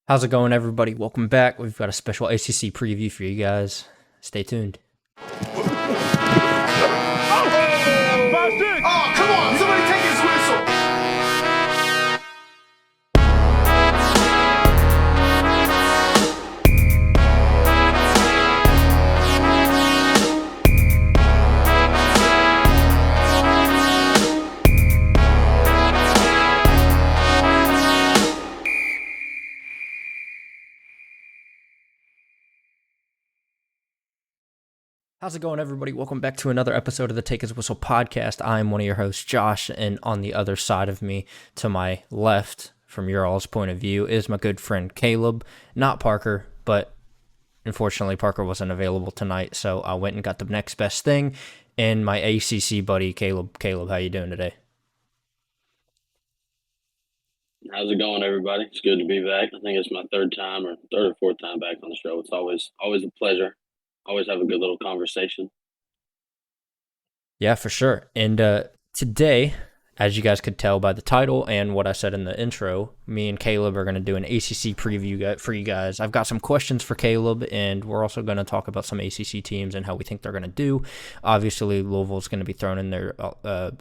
How's it going, everybody? Welcome back. We've got a special ACC preview for you guys. Stay tuned. Oh, come on! Somebody take his whistle! How's it going, everybody? Welcome back to another episode of the Take His Whistle podcast. I'm one of your hosts, Josh, and on the other side of me, to my left, from your all's point of view, is my good friend Caleb. Not Parker, but unfortunately Parker wasn't available tonight, so I went and got the next best thing, and my ACC buddy, Caleb. Caleb, how you doing today? How's it going, everybody? It's good to be back. I think it's my third or fourth time back on the show. It's always a pleasure. Always have a good little conversation. Yeah, for sure. And today, as you guys could tell by the title and what I said in the intro, me and Caleb are going to do an ACC preview for you guys. I've got some questions for Caleb, and we're also going to talk about some ACC teams and how we think they're going to do. Obviously, Louisville's going to be thrown in there,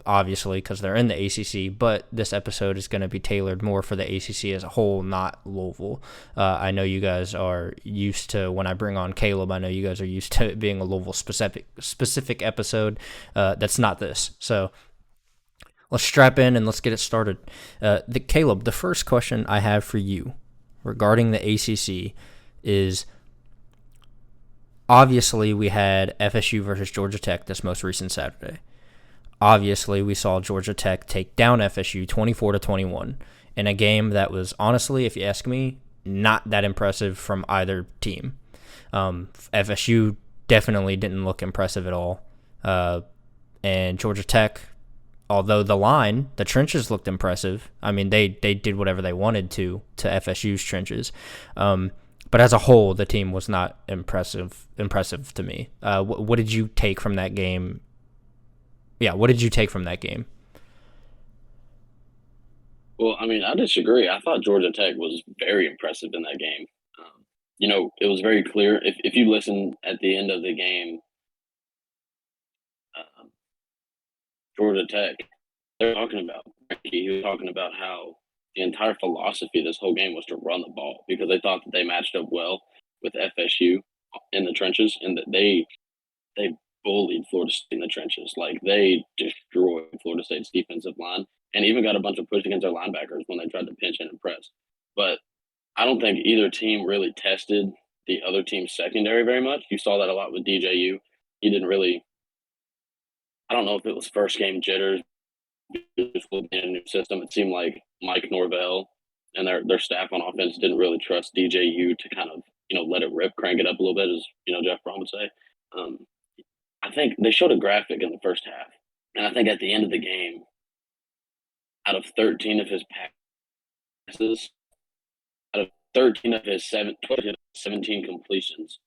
obviously, because they're in the ACC, but this episode is going to be tailored more for the ACC as a whole, not Louisville. I know you guys are used to, when I bring on Caleb, I know you guys are used to it being a Louisville-specific episid. That's not this, so let's strap in and let's get it started. Caleb, the first question I have for you regarding the ACC is, obviously we had FSU versus Georgia Tech this most recent Saturday. Obviously, we saw Georgia Tech take down FSU 24-21 in a game that was, honestly, if you ask me, not that impressive from either team. FSU definitely didn't look impressive at all. And Georgia Tech, although the trenches looked impressive. I mean, they did whatever they wanted to FSU's trenches. But as a whole, the team was not impressive to me. What did you take from that game? Yeah, what did you take from that game? Well, I mean, I disagree. I thought Georgia Tech was very impressive in that game. It was very clear. If you listen at the end of the game, Georgia Tech, they're talking about he was talking about how the entire philosophy of this whole game was to run the ball because they thought that they matched up well with FSU in the trenches and that they bullied Florida State in the trenches. Like they destroyed Florida State's defensive line and even got a bunch of push against their linebackers when they tried to pinch and press. But I don't think either team really tested the other team's secondary very much. You saw that a lot with DJU. He didn't really. I don't know if it was first game jitters, just in a new system. It seemed like Mike Norvell and their staff on offense didn't really trust DJU to kind of let it rip, crank it up a little bit, as Jeff Brom would say. I think they showed a graphic in the first half, and I think at the end of the game, out of 13 of his passes, out of 13 of his 17 completions,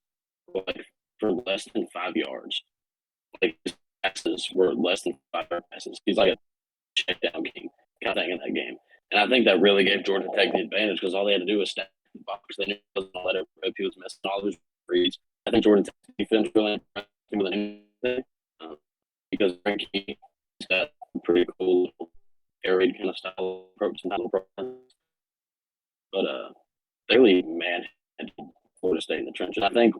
like for less than 5 yards. Like his passes were less than 5 yard passes. He's like a check down king kind of thing in that game. And I think that really gave Georgia Tech the advantage because all they had to do was stack the box. They knew he wasn't going to let it rip. He was missing all his reads. I think Georgia Tech's defense really impressed me more than anything because Frankie has got a pretty cool air raid kind of style approach and title program. But they really manhandled Florida State in the trenches. I think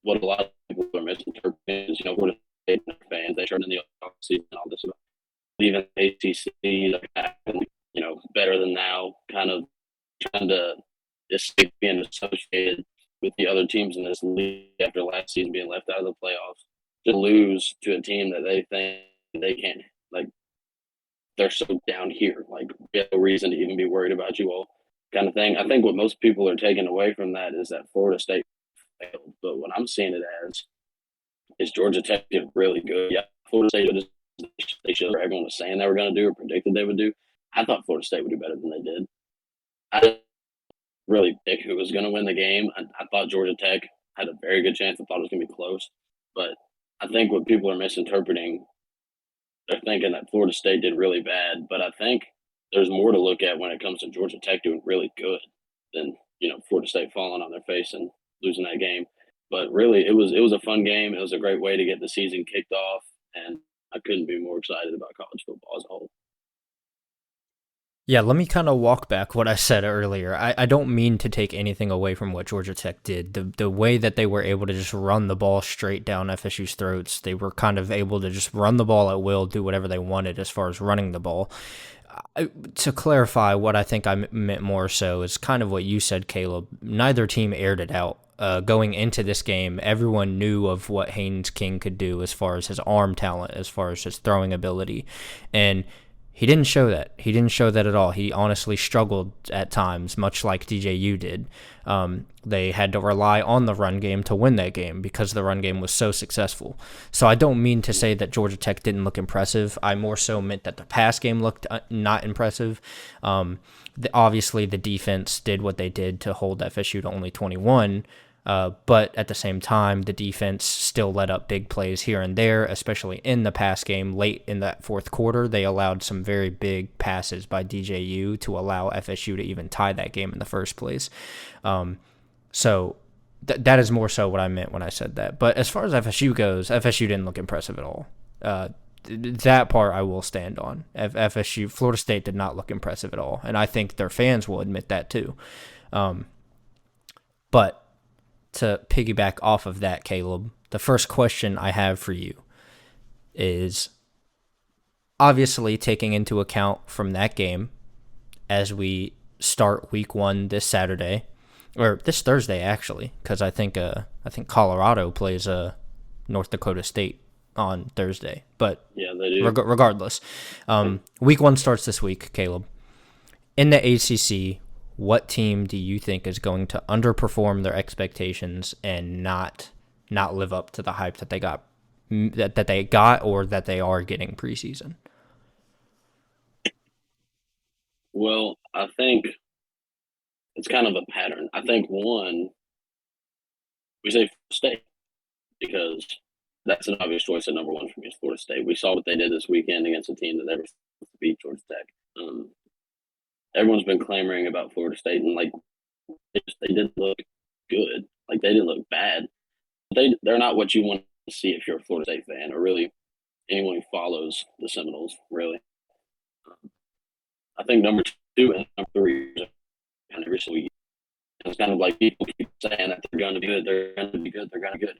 what a lot of people are misinterpreting is, Florida State fans, they turned in the offseason and all this stuff. Even ACC, better than now, kind of trying to escape being associated with the other teams in this league after last season being left out of the playoffs. To lose to a team that they think they can't, like, they're so down here. Like, we have no reason to even be worried about you all, kind of thing. I think what most people are taking away from that is that Florida State failed. But what I'm seeing it as is Georgia Tech did really good. Yeah, Florida State did they should everyone was saying they were going to do or predicted they would do. I thought Florida State would do better than they did. I didn't really pick who was going to win the game. I thought Georgia Tech had a very good chance. I thought it was going to be close. But I think what people are misinterpreting, they're thinking that Florida State did really bad. But I think there's more to look at when it comes to Georgia Tech doing really good than Florida State falling on their face and losing that game. But really, it was a fun game. It was a great way to get the season kicked off, and I couldn't be more excited about college football as a whole. Yeah, let me kind of walk back what I said earlier. I don't mean to take anything away from what Georgia Tech did. The way that they were able to just run the ball straight down FSU's throats, they were kind of able to just run the ball at will, do whatever they wanted as far as running the ball. To clarify, what I think I meant more so is kind of what you said, Caleb. Neither team aired it out. Going into this game, everyone knew of what Haynes King could do as far as his arm talent, as far as his throwing ability. And he didn't show that. He didn't show that at all. He honestly struggled at times, much like DJU did. They had to rely on the run game to win that game because the run game was so successful. So I don't mean to say that Georgia Tech didn't look impressive. I more so meant that the pass game looked not impressive. Obviously, the defense did what they did to hold FSU to only 21. But at the same time, the defense still let up big plays here and there, especially in the pass game late in that fourth quarter. They allowed some very big passes by DJU to allow FSU to even tie that game in the first place. So that is more so what I meant when I said that. But as far as FSU goes, FSU didn't look impressive at all. That part I will stand on. Florida State did not look impressive at all, and I think their fans will admit that too. But to piggyback off of that, Caleb, the first question I have for you is obviously taking into account from that game as we start week 1 this Saturday, or this Thursday actually, because I think Colorado plays North Dakota State on Thursday. But yeah, they do. Regardless, week 1 starts this week, Caleb. In the ACC, what team do you think is going to underperform their expectations and not live up to the hype that they got or that they are getting preseason? Well, I think it's kind of a pattern. I think one, we say Florida State because that's an obvious choice at number 1 for me is Florida State. We saw what they did this weekend against a team that they were supposed to beat, Georgia Tech. Everyone's been clamoring about Florida State, and they didn't look good. Like they didn't look bad. They're not what you want to see if you're a Florida State fan, or really anyone who follows the Seminoles. Really, I think number 2 and number 3 are kind of every single year. It's kind of like people keep saying that they're going to be good, they're going to be good, they're going to be good.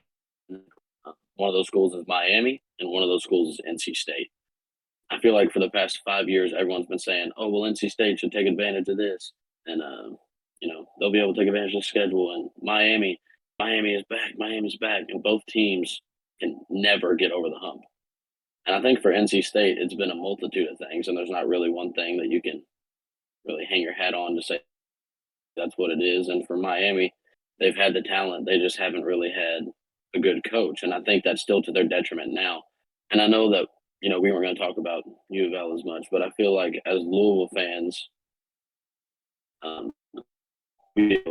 One of those schools is Miami, and one of those schools is NC State. I feel like for the past 5 years, everyone's been saying, "Oh, well, NC State should take advantage of this, and they'll be able to take advantage of the schedule." And Miami is back, and both teams can never get over the hump. And I think for NC State, it's been a multitude of things, and there's not really one thing that you can really hang your hat on to say that's what it is. And for Miami, they've had the talent, they just haven't really had a good coach, and I think that's still to their detriment now. And I know that. We weren't going to talk about U of L as much, but I feel like as Louisville fans, we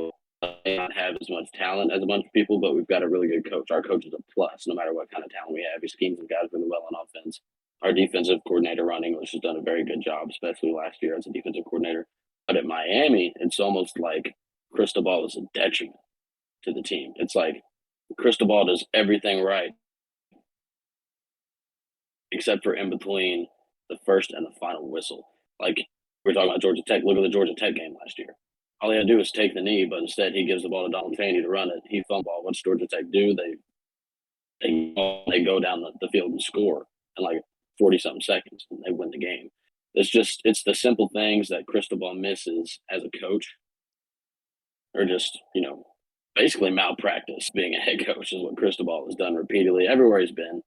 may not have as much talent as a bunch of people, but we've got a really good coach. Our coach is a plus, no matter what kind of talent we have. He schemes and guys really well on offense. Our defensive coordinator, Ron English, has done a very good job, especially last year as a defensive coordinator. But at Miami, it's almost like Cristobal is a detriment to the team. It's like Cristobal does everything right, except for in between the first and the final whistle. Like we were talking about Georgia Tech. Look at the Georgia Tech game last year. All he had to do was take the knee, but instead he gives the ball to Donald Chaney to run it. He fumble. What's Georgia Tech do? They go down the field and score in like 40-something seconds, and they win the game. It's the simple things that Cristobal misses as a coach, or just basically malpractice being a head coach is what Cristobal has done repeatedly everywhere he's been.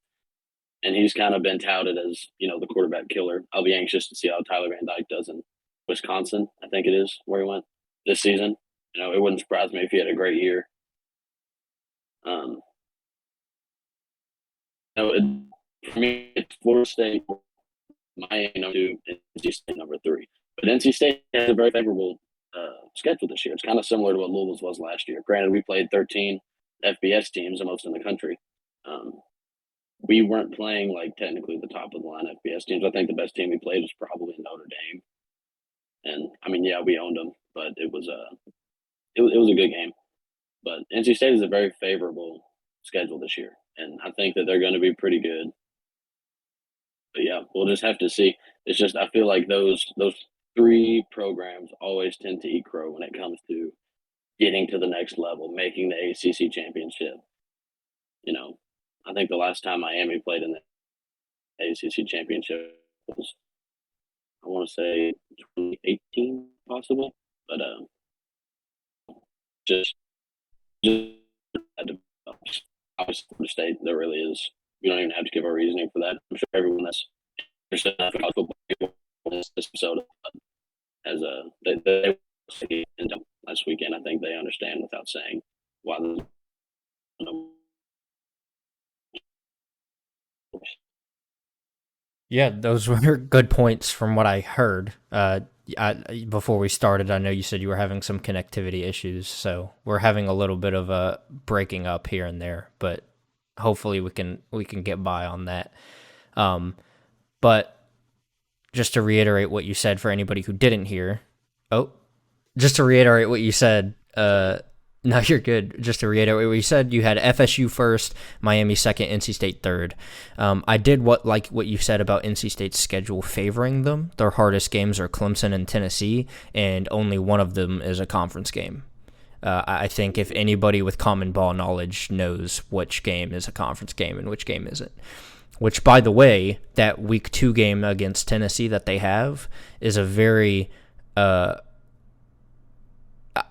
And he's kind of been touted as, the quarterback killer. I'll be anxious to see how Tyler Van Dyke does in Wisconsin, I think it is, where he went this season. It wouldn't surprise me if he had a great year. For me, it's Florida State, Miami number 2, and NC State number 3. But NC State has a very favorable schedule this year. It's kind of similar to what Louisville's was last year. Granted, we played 13 FBS teams, the most in the country. We weren't playing technically the top of the line FBS teams. I think the best team we played was probably Notre Dame. And I mean, yeah, we owned them, but it was it was a good game. But NC State is a very favorable schedule this year, and I think that they're going to be pretty good. But yeah, we'll just have to see. It's just I feel like those three programs always tend to eat crow when it comes to getting to the next level, making the ACC championship. You know, I think the last time Miami played in the ACC championship was I want to say 2018 possibly, but just just obviously Florida State there really is. We don't even have to give our reasoning for that. I'm sure everyone that's interested in college football in this episode as a they last weekend. I think they understand without saying why. Yeah, those were good points from what I heard. Before we started, I know you said you were having some connectivity issues, so we're having a little bit of a breaking up here and there, but hopefully we can get by on that. But just to reiterate what you said for anybody who didn't hear, oh, just to reiterate what you said, no, you're good. Just to reiterate what you said, you had FSU first, Miami second, NC State third. I did like what you said about NC State's schedule favoring them. Their hardest games are Clemson and Tennessee, and only one of them is a conference game. I think if anybody with common ball knowledge knows which game is a conference game and which game isn't. Which, by the way, that week 2 game against Tennessee that they have is a very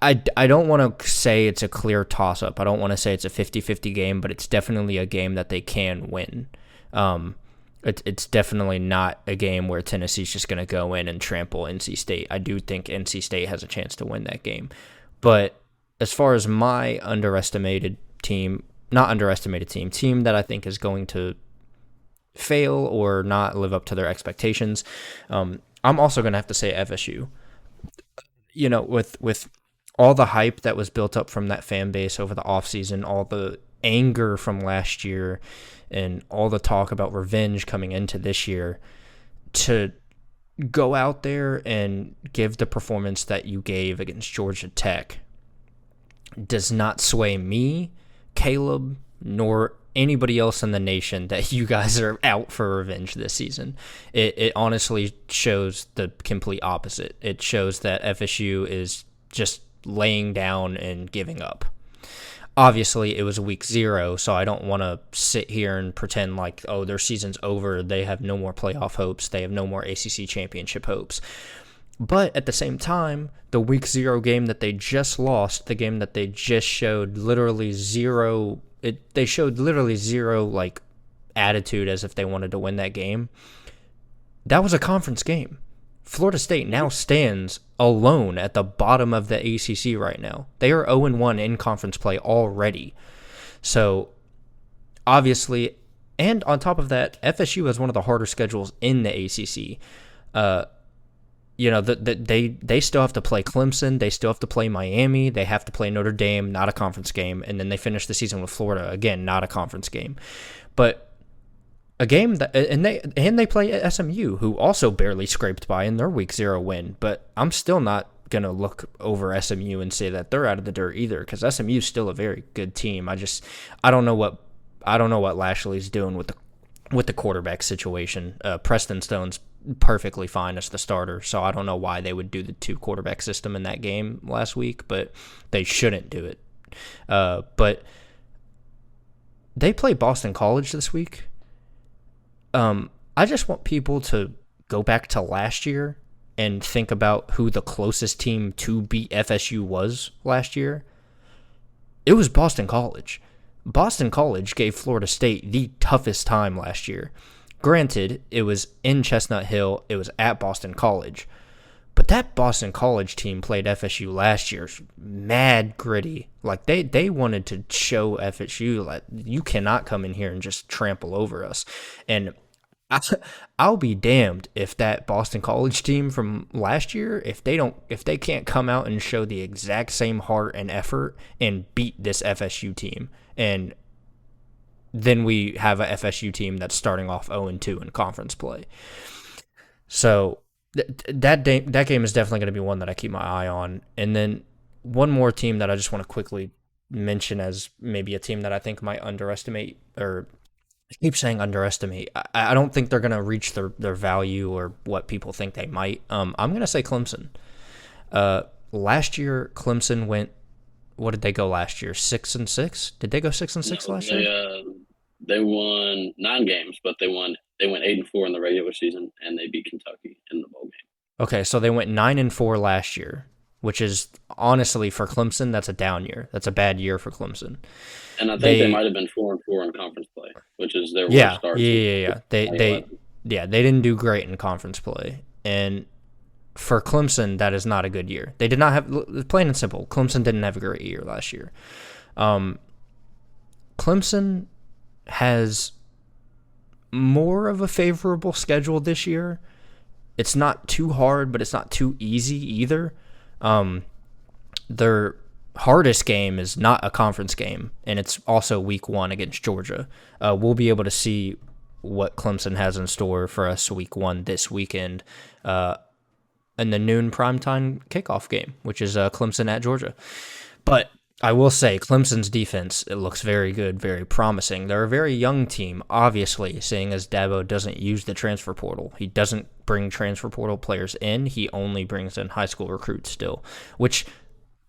I don't want to say it's a clear toss-up. I don't want to say it's a 50-50 game, but it's definitely a game that they can win. It's definitely not a game where Tennessee's just going to go in and trample NC State. I do think NC State has a chance to win that game. But as far as my team that I think is going to fail or not live up to their expectations, I'm also going to have to say FSU. You know, with all the hype that was built up from that fan base over the offseason, all the anger from last year, and all the talk about revenge coming into this year, to go out there and give the performance that you gave against Georgia Tech does not sway me, Caleb, nor anybody else in the nation that you guys are out for revenge this season. It honestly shows the complete opposite. It shows that FSU is just laying down and giving up. Obviously, it was week 0, so I don't want to sit here and pretend like, oh, their season's over. They have no more playoff hopes. They have no more ACC championship hopes. But at the same time, the week 0 game that they just lost, the game that they just showed literally zero, they showed literally zero like attitude as if they wanted to win that game. That was a conference game. Florida State now stands alone at the bottom of the ACC right now. They are 0-1 in conference play already. So, obviously, and on top of that, FSU has one of the harder schedules in the ACC. You know, they still have to play Clemson. They still have to play Miami. They have to play Notre Dame, not a conference game. And then they finish the season with Florida, again, not a conference game. But a game that and they play SMU, who also barely scraped by in their week 0 win. But I'm still not gonna look over SMU and say that they're out of the dirt either, because SMU is still a very good team. I don't know what Lashley's doing with the quarterback situation. Preston Stone's perfectly fine as the starter, so I don't know why they would do the 2 quarterback system in that game last week, but they shouldn't do it. But they play Boston College this week. I just want people to go back to last year and think about who the closest team to beat FSU was last year. It was Boston College. Boston College gave Florida State the toughest time last year. Granted, it was in Chestnut Hill. It was at Boston College. But that Boston College team played FSU last year mad gritty. Like, they wanted to show FSU, like, you cannot come in here and just trample over us. And I'll be damned if that Boston College team from last year, if they can't come out and show the exact same heart and effort and beat this FSU team. And then we have a FSU team that's starting off 0-2 in conference play. So that game is definitely going to be one that I keep my eye on. And then one more team that I just want to quickly mention as maybe a team that I think might underestimate, or I keep saying underestimate. I don't think they're going to reach their value or what people think they might. I'm going to say Clemson. Last year, Clemson went. What did they go last year? 6-6. Did they go 6-6 No, last year? they won 9 games, but they went 8-4 in the regular season, and they beat Kentucky in the bowl game. Okay, so they went 9-4 last year, which is honestly for Clemson, that's a down year. That's a bad year for Clemson. And I think they might have been 4-4 in conference play, which is their worst Yeah, start. yeah. They didn't do great in conference play, and for Clemson, that is not a good year. They did not have, plain and simple, Clemson didn't have a great year last year. Clemson has more of a favorable schedule this year. It's not too hard, but it's not too easy either. Their hardest game is not a conference game, and it's also week 1 against Georgia. We'll be able to see what Clemson has in store for us week 1 this weekend in the noon primetime kickoff game, which is Clemson at Georgia. But I will say Clemson's defense, it looks very good, very promising. They're a very young team, obviously, seeing as Dabo doesn't use the transfer portal. He doesn't bring transfer portal players in. He only brings in high school recruits still, which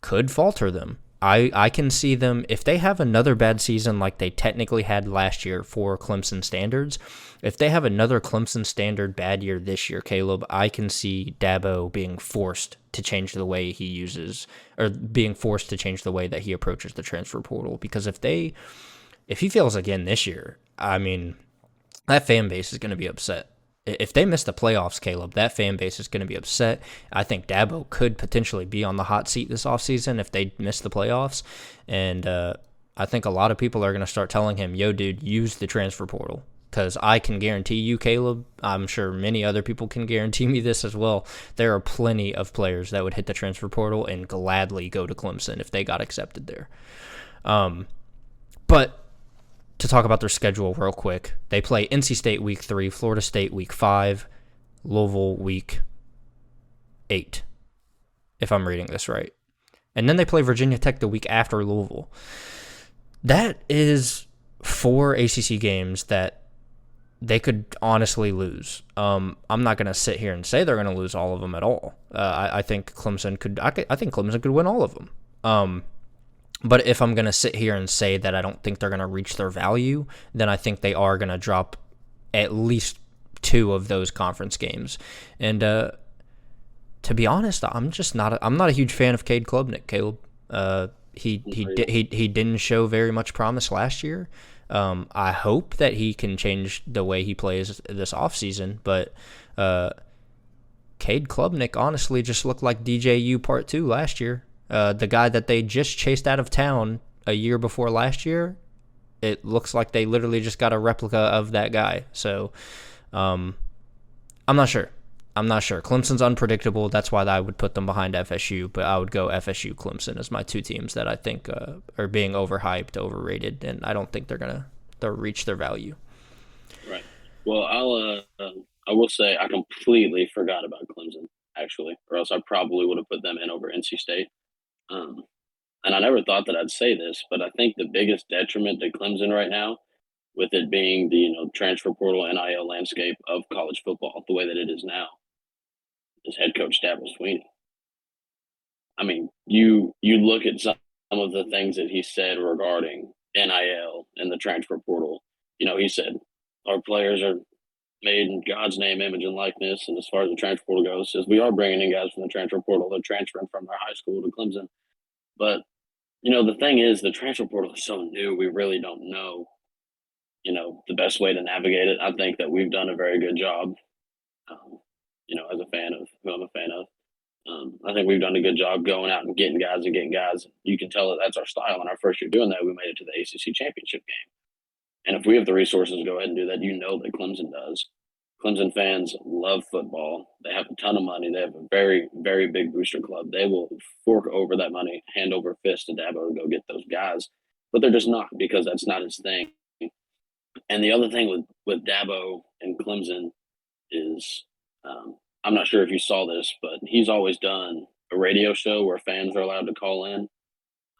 could falter them. I can see them, if they have another bad season like they technically had last year for Clemson standards, if they have another Clemson standard bad year this year, Caleb, I can see Dabo being forced to change the way he uses, or being forced to change the way that he approaches the transfer portal. Because if he fails again this year, I mean, that fan base is going to be upset. If they miss the playoffs, Caleb, that fan base is going to be upset. I think Dabo could potentially be on the hot seat this offseason if they miss the playoffs. And I think a lot of people are going to start telling him, yo, dude, use the transfer portal. Because I can guarantee you, Caleb, I'm sure many other people can guarantee me this as well, there are plenty of players that would hit the transfer portal and gladly go to Clemson if they got accepted there. But to talk about their schedule real quick, they play NC State week 3, Florida State week 5, Louisville week 8, if I'm reading this right. And then they play Virginia Tech the week after Louisville. That is 4 ACC games that they could honestly lose. I'm not going to sit here and say they're going to lose all of them at all. I think Clemson could. I think Clemson could win all of them. But if I'm going to sit here and say that I don't think they're going to reach their value, then I think they are going to drop at least 2 of those conference games. And to be honest, I'm not a huge fan of Cade Klubnik, Caleb. He didn't show very much promise last year. I hope that he can change the way he plays this offseason, but Cade Klubnik honestly just looked like DJU Part 2 last year. The guy that they just chased out of town a year before last year, it looks like they literally just got a replica of that guy. So I'm not sure. Clemson's unpredictable. That's why I would put them behind FSU, but I would go FSU, Clemson as my 2 teams that I think are being overhyped, overrated, and I don't think they'll reach their value. Right. Well, I will say I completely forgot about Clemson, actually, or else I probably would have put them in over NC State. And I never thought that I'd say this, but I think the biggest detriment to Clemson right now, with it being the transfer portal NIL landscape of college football the way that it is now, is head coach Dabo Swinney. I mean, you look at some of the things that he said regarding NIL and the transfer portal. He said our players are made in God's name, image, and likeness. And as far as the transfer portal goes, says we are bringing in guys from the transfer portal. They're transferring from our high school to Clemson. But, the thing is, the transfer portal is so new, we really don't know, the best way to navigate it. I think that we've done a very good job, as a fan of who I'm a fan of. I think we've done a good job going out and getting guys. You can tell that that's our style. In our first year doing that, we made it to the ACC Championship game. And if we have the resources to go ahead and do that, that Clemson does. Clemson fans love football. They have a ton of money. They have a very, very big booster club. They will fork over that money, hand over fist to Dabo to go get those guys. But they're just not, because that's not his thing. And the other thing with Dabo and Clemson is I'm not sure if you saw this, but he's always done a radio show where fans are allowed to call in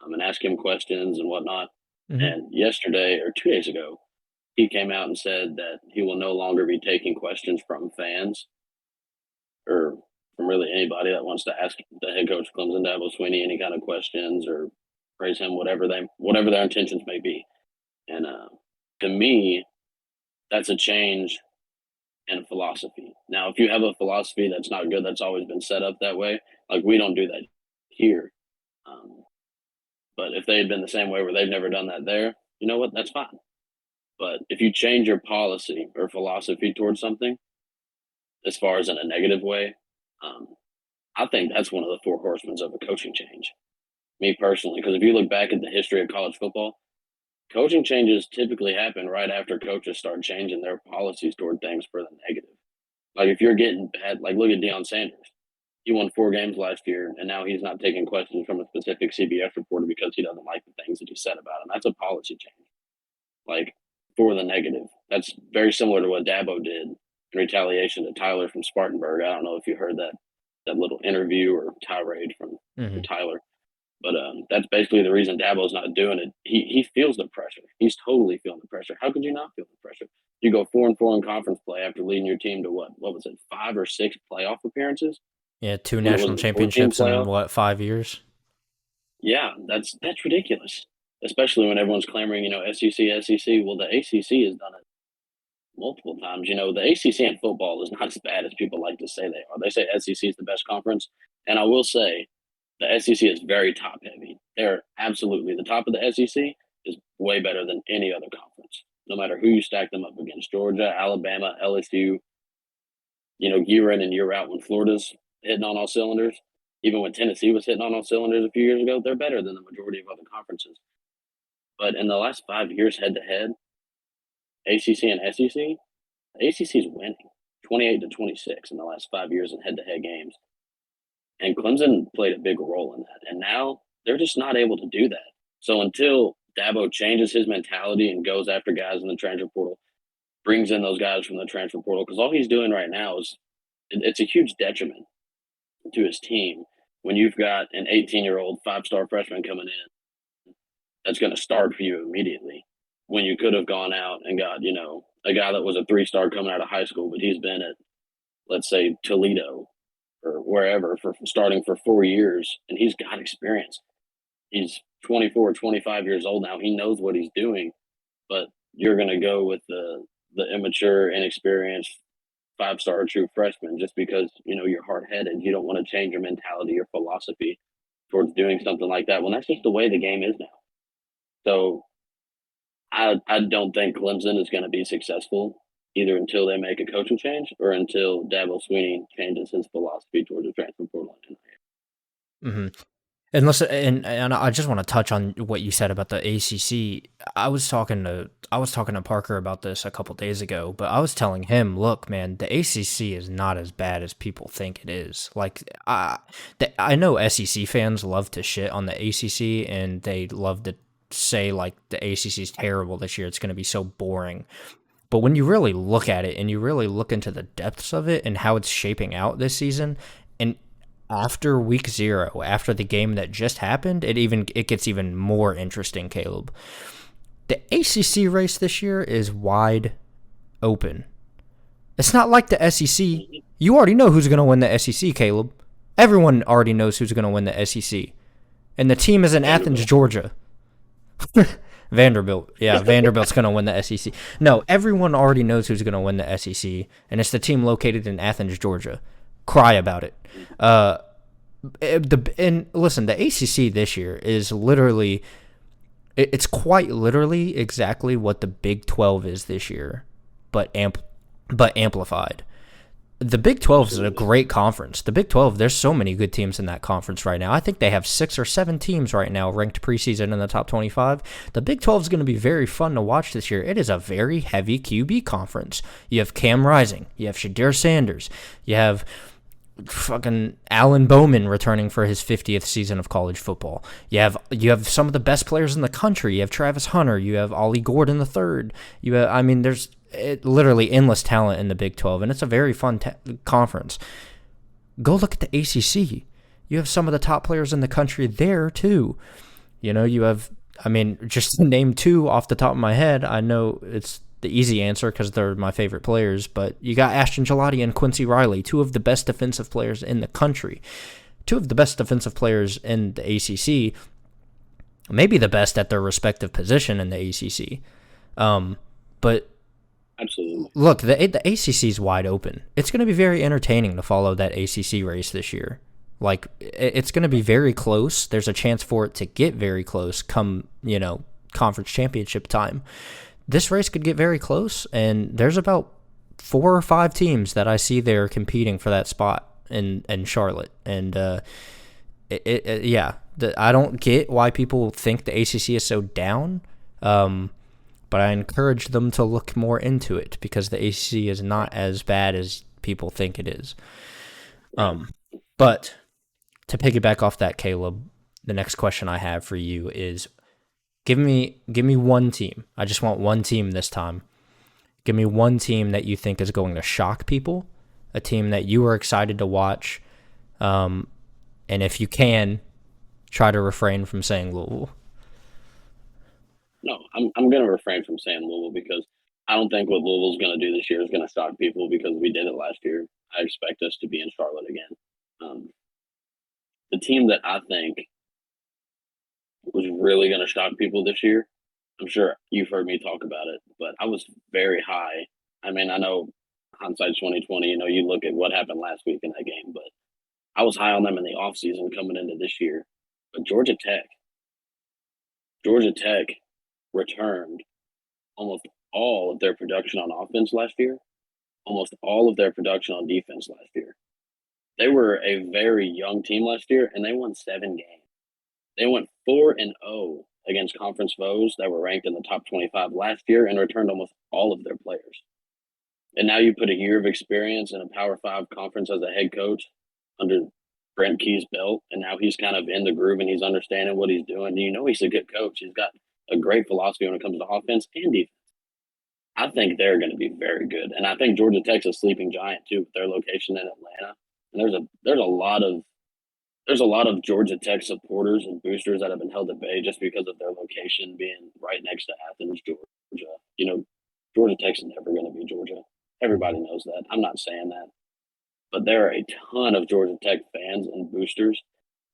and ask him questions and whatnot. Mm-hmm. And yesterday or 2 days ago, he came out and said that he will no longer be taking questions from fans or from really anybody that wants to ask the head coach Clemson Dabo Swinney any kind of questions or praise him, whatever their intentions may be. And to me, that's a change in philosophy. Now, if you have a philosophy that's not good, that's always been set up that way. Like we don't do that here. But if they had been the same way where they've never done that there, you know what? That's fine. But if you change your policy or philosophy towards something, as far as in a negative way, I think that's one of the four horsemen of a coaching change. Me personally, because if you look back at the history of college football, coaching changes typically happen right after coaches start changing their policies toward things for the negative. Like if you're getting bad, like look at Deion Sanders. He won 4 games last year, and now he's not taking questions from a specific CBS reporter because he doesn't like the things that he said about him. That's a policy change. Like for the negative. That's very similar to what Dabo did in retaliation to Tyler from Spartanburg. I don't know if you heard that little interview or tirade from Tyler. But that's basically the reason Dabo's not doing it. He feels the pressure. He's totally feeling the pressure. How could you not feel the pressure? You go 4-4 in conference play after leading your team to what was it, 5 or 6 playoff appearances? Yeah, 2 national championships in 5 years? Yeah, that's ridiculous. Especially when everyone's clamoring, SEC. Well, the ACC has done it multiple times. The ACC in football is not as bad as people like to say they are. They say SEC is the best conference, and I will say the SEC is very top heavy. They're absolutely the top of the SEC is way better than any other conference, no matter who you stack them up against. Georgia, Alabama, LSU, year in and year out when Florida's hitting on all cylinders, even when Tennessee was hitting on all cylinders a few years ago, they're better than the majority of other conferences. But in the last 5 years head to head, ACC and SEC, the ACC is winning 28-26 in the last 5 years in head to head games. And Clemson played a big role in that. And now they're just not able to do that. So until Dabo changes his mentality and goes after guys in the transfer portal, brings in those guys from the transfer portal, because all he's doing right now is it's a huge detriment to his team when you've got an 18-year-old 5-star freshman coming in that's going to start for you immediately when you could have gone out and got, a guy that was a 3-star coming out of high school, but he's been at, let's say, Toledo or wherever for starting for 4 years, and he's got experience. He's 24, 25 years old now. He knows what he's doing, but you're going to go with the immature, inexperienced 5-star true freshman just because, you're hard-headed. You don't want to change your mentality or philosophy towards doing something like that. Well, that's just the way the game is now. So I don't think Clemson is going to be successful either until they make a coaching change or until Dabo Swinney changes his philosophy towards the transfer portal. Mm-hmm. And listen, and I just want to touch on what you said about the ACC. I was talking to Parker about this a couple days ago, but I was telling him, look, man, the ACC is not as bad as people think it is. Like, I know SEC fans love to shit on the ACC, and they love to say like the ACC is terrible this year. It's going to be so boring. But when you really look at it and you really look into the depths of it and how it's shaping out this season, and after week 0, after the game that just happened, it gets even more interesting, Caleb. The ACC race this year is wide open. It's not like the SEC. You already know who's going to win the SEC, Caleb. Everyone already knows who's going to win the SEC. And the team is in Athens, Georgia. Vanderbilt. Yeah, Vanderbilt's going to win the SEC. No, everyone already knows who's going to win the SEC, and it's the team located in Athens, Georgia. Cry about it. And listen, the ACC this year is literally, it's quite literally exactly what the Big 12 is this year, but amplified. The Big 12 is a great conference. The Big 12, there's so many good teams in that conference right now. I think they have 6 or 7 teams right now ranked preseason in the top 25. The Big 12 is going to be very fun to watch this year. It is a very heavy QB conference. You have Cam Rising. You have Shadir Sanders. You have fucking Alan Bowman returning for his 50th season of college football. You have some of the best players in the country. You have Travis Hunter. You have Ollie Gordon III. There's literally endless talent in the Big 12, and it's a very fun conference. Go look at the ACC. you have some of the top players in the country there too. You have, just to name two off the top of my head, I know it's the easy answer because they're my favorite players, but you got Ashton Gelati and Quincy Riley, two of the best defensive players in the country, two of the best defensive players in the ACC, maybe the best at their respective position in the ACC. But absolutely, look, the ACC is wide open. It's going to be very entertaining to follow that ACC race this year. Like, it's going to be very close. There's a chance for it to get very close come, conference championship time. This race could get very close, and there's about 4 or 5 teams that I see there competing for that spot in Charlotte. And, I don't get why people think the ACC is so down, but I encourage them to look more into it because the ACC is not as bad as people think it is. But to piggyback off that, Caleb, the next question I have for you is give me one team. I just want one team this time. Give me one team that you think is going to shock people, a team that you are excited to watch, and if you can, try to refrain from saying Louisville. No, I'm going to refrain from saying Louisville because I don't think what Louisville's going to do this year is going to shock people because we did it last year. I expect us to be in Charlotte again. The team that I think was really going to shock people this year, I'm sure you've heard me talk about it, but I was very high. I know hindsight's 2020. You look at what happened last week in that game, but I was high on them in the offseason coming into this year. But Georgia Tech returned almost all of their production on offense last year, almost all of their production on defense last year. They were a very young team last year, and they won 7 games. They went 4-0 against conference foes that were ranked in the top 25 last year and returned almost all of their players. And now you put a year of experience in a Power 5 conference as a head coach under Brent Key's belt, and now he's kind of in the groove and he's understanding what he's doing. He's a good coach. He's got a great philosophy when it comes to offense and defense. I think they're going to be very good. And I think Georgia Tech's a sleeping giant, too, with their location in Atlanta. And there's a lot of Georgia Tech supporters and boosters that have been held at bay just because of their location being right next to Athens, Georgia. Georgia Tech's never going to be Georgia. Everybody knows that. I'm not saying that. But there are a ton of Georgia Tech fans and boosters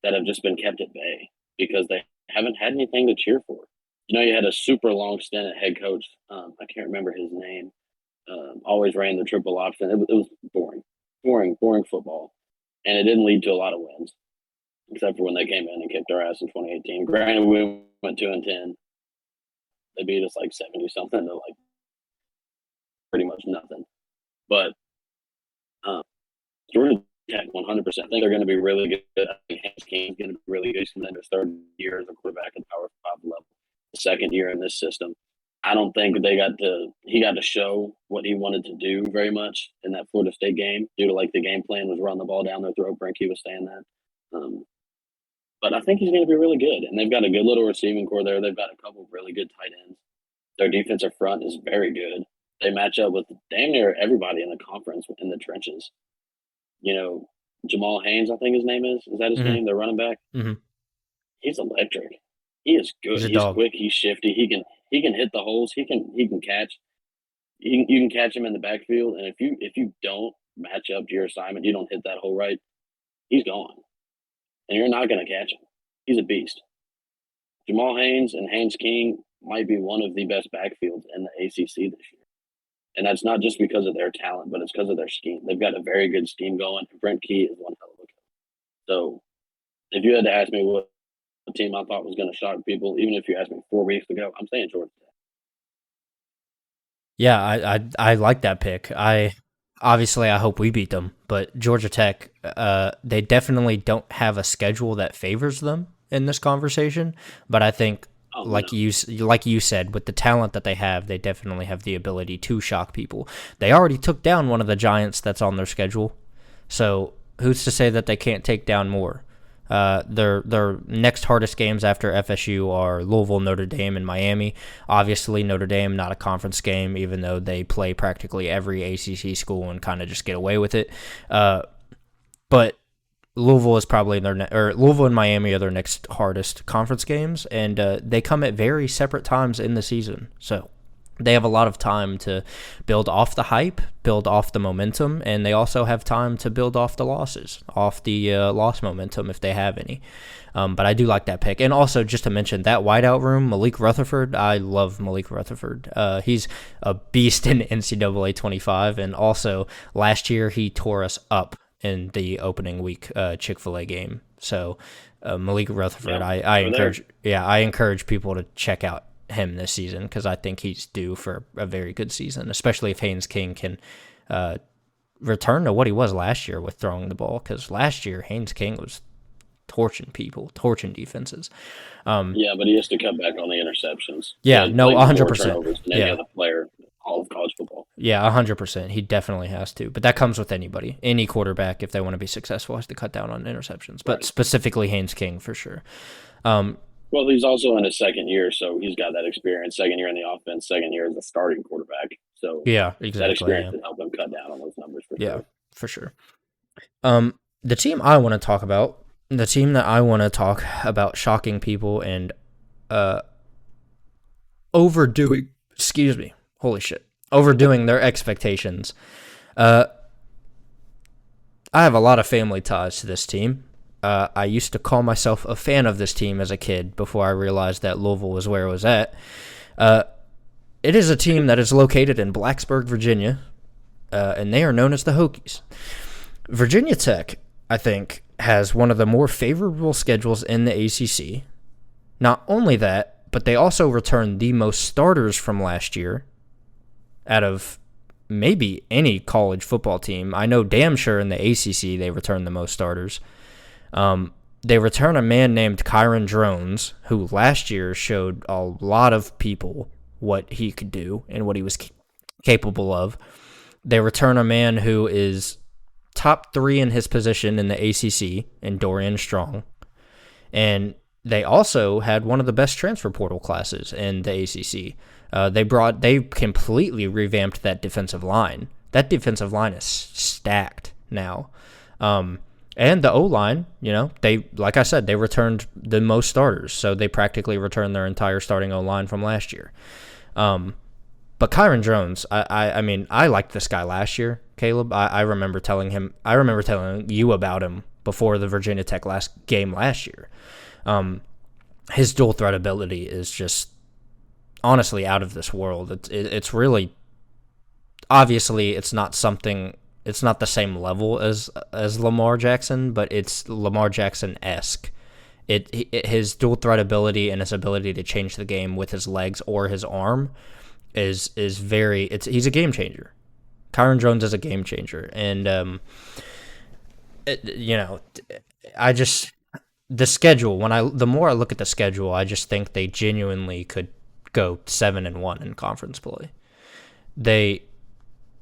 that have just been kept at bay because they haven't had anything to cheer for. You had a super long stint at head coach. I can't remember his name. Always ran the triple option. It was boring football. And it didn't lead to a lot of wins, except for when they came in and kicked our ass in 2018. Granted, we went 2-10. They beat us like 70-something to like pretty much nothing. But Georgia Tech, 100%. I think they're going to be really good. I think Haynes King's going to be really good. He's coming in his 3rd year as a quarterback at Power 5 level, the 2nd year in this system. I don't think he got to show what he wanted to do very much in that Florida State game due to the game plan was run the ball down their throat. Brinke was saying that. But I think he's going to be really good. And they've got a good little receiving core there. They've got a couple of really good tight ends. Their defensive front is very good. They match up with damn near everybody in the conference in the trenches. Jamal Haynes, I think his name is. Is that his name? Their running back? Mm-hmm. He's electric. He is good. He's quick. He's shifty. He can hit the holes. He can catch. You can catch him in the backfield, and if you don't match up to your assignment, you don't hit that hole right, he's gone, and you're not going to catch him. He's a beast. Jamal Haynes and Haynes King might be one of the best backfields in the ACC this year, and that's not just because of their talent, but it's because of their scheme. They've got a very good scheme going. Brent Key is one hell of a coach. So, if you had to ask me what team I thought was going to shock people, even if you asked me 4 weeks ago, I'm saying Georgia Tech. Yeah, I like that pick. I hope we beat them, but Georgia Tech, they definitely don't have a schedule that favors them in this conversation. But I think, you said, with the talent that they have, they definitely have the ability to shock people. They already took down one of the giants that's on their schedule, so who's to say that they can't take down more? Their next hardest games after FSU are Louisville, Notre Dame, and Miami. Obviously, Notre Dame, not a conference game, even though they play practically every ACC school and kind of just get away with it. But Louisville is probably or Louisville and Miami are their next hardest conference games, and they come at very separate times in the season. So they have a lot of time to build off the hype, build off the momentum, and they also have time to build off the losses, off the loss momentum if they have any. But I do like that pick. And also, just to mention, that wideout room, Malik Rutherford, I love Malik Rutherford. He's a beast in NCAA 25, and also last year he tore us up in the opening week Chick-fil-A game. So Malik Rutherford, Yeah, I encourage people to check out him this season because I think he's due for a very good season, especially if Haynes King can return to what he was last year with throwing the ball. Because last year Haynes King was torching people, torching defenses. Yeah, but he has to cut back on the interceptions. Yeah, He no, had, like, more 100%. turnovers than any Yeah. other player in all of college football. Yeah, 100%. He definitely has to. But that comes with anybody. Any quarterback, if they want to be successful, has to cut down on interceptions. But Right. specifically Haynes King for sure. Well, he's also in his second year, so he's got that experience. Second year in the offense, second year as a starting quarterback. So Yeah, that exactly. experience Yeah, can help him cut down on those numbers for yeah, sure. for sure. The team I want to talk about, the team that I want to talk about shocking people and overdoing, excuse me, holy shit, overdoing their expectations. I have a lot of family ties to this team. I used to call myself a fan of this team as a kid before I realized that Louisville was where it was at. It is a team that is located in Blacksburg, Virginia, and they are known as the Hokies. Virginia Tech, I think, has one of the more favorable schedules in the ACC. Not only that, but they also returned the most starters from last year out of maybe any college football team. I know damn sure in the ACC they returned the most starters. They return a man named Kyron Drones, who last year showed a lot of people what he could do and what he was capable of. They return a man who is top 3 in his position in the ACC, in Dorian Strong. And they also had one of the best transfer portal classes in the ACC. They completely revamped that defensive line. That defensive line is stacked now. And the O-line, like I said, they returned the most starters, so they practically returned their entire starting O-line from last year. But Kyron Drones, I mean, I liked this guy last year, Caleb. I remember telling you about him before the Virginia Tech game last year. His dual threat ability is just honestly out of this world. It's really, obviously it's not the same level as Lamar Jackson, but it's Lamar Jackson-esque. His dual threat ability and his ability to change the game with his legs or his arm is he's a game changer. Kyron Drones is a game changer, and the schedule, the more I look at the schedule, I just think they genuinely could go 7-1 in conference play. They